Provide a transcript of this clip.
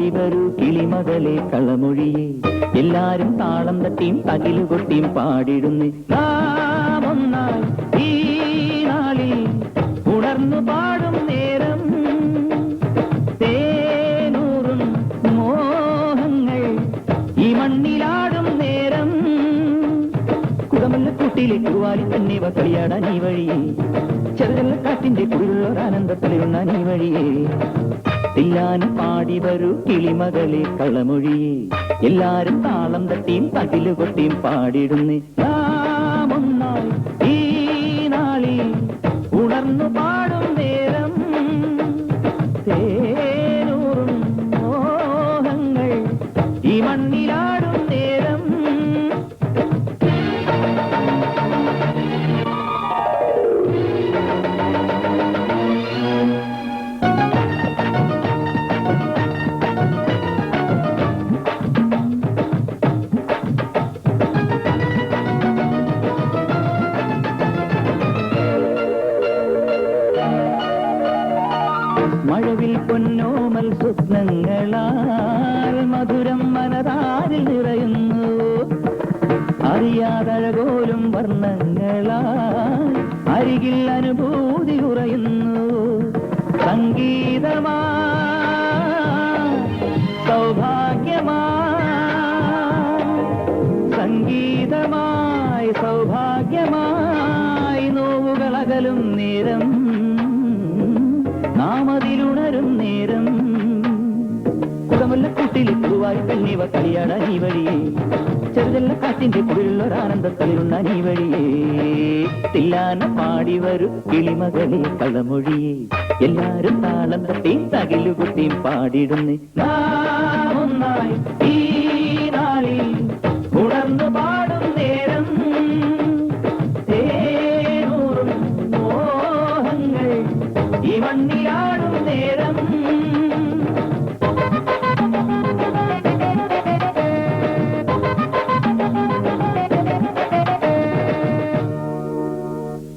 പാടി വരൂ കിളിമകളെ കളമൊഴിയെ എല്ലാരും താളം തട്ടിയും തകിലുകൊട്ടിയും പാടിടുന്നു നാം ഒന്നായി ഈ നാളിൽ ഉണർന്നു പാടും നേരം തേനൂറും മോഹങ്ങൾ ഈ മണ്ണിലാടും നേരം കുടമല്ലക്കൂട്ടിലെ കുറുവാലി തന്നെ കളിയാടാൻ ഈ വഴിയെ ചെറുകല്ലക്കാറ്റിന്റെ കുടിലുള്ളൊരാനന്ദത്തലയുണ്ണാൻ ഈ വഴിയെ തില്ലാനം പാടി വരൂ കിളിമകളെ കളമൊഴിയെ എല്ലാരും താളം തട്ടിയും തകിലുകൊട്ടിയും പാടിടുന്നു നാം ഒന്നായി ഈ നാളിൽ ഉണർന്നു പാടും നേരം തേനൂറും മോഹങ്ങൾ ഈ മണ്ണിലാടും നേരം മഴവിൽ പൊന്നോമൽ സ്വപ്നങ്ങളാൽ മധുരം മനതാരിൽ നിറയുന്നു അറിയാതഴകോലും വർണ്ണങ്ങളാൽ അരികിൽ അനുഭൂതി ഉറയുന്നു സംഗീതമാ സംഗീതമായി സൗഭാഗ്യമായി നോവുകളകലും നേരം നാമതിലുണരും നേരം കുടമല്ലക്കൂട്ടിൽ കുറുവായി പെണ്ണിവ കളിയാടാൻ ഈ വഴിയെ ചെറുതെല്ലക്കാറ്റിന്റെ കുടിലുള്ളൊരാനന്ദത്തലിരുണ്ണാൻ ഈ വഴിയെ തില്ലാന പാടി വരൂ കിളിമകളെ കളമൊഴിയെ എല്ലാരും താളം തട്ടിയും തകിലുകുട്ടിയും പാടിടുന്നു നാം ഒന്നായി ഈ നാളിൽ ഉണർന്നു പാടും നേരം തേനൂറും മോഹങ്ങൾ ഈ മണ്ണിലാടും നേരം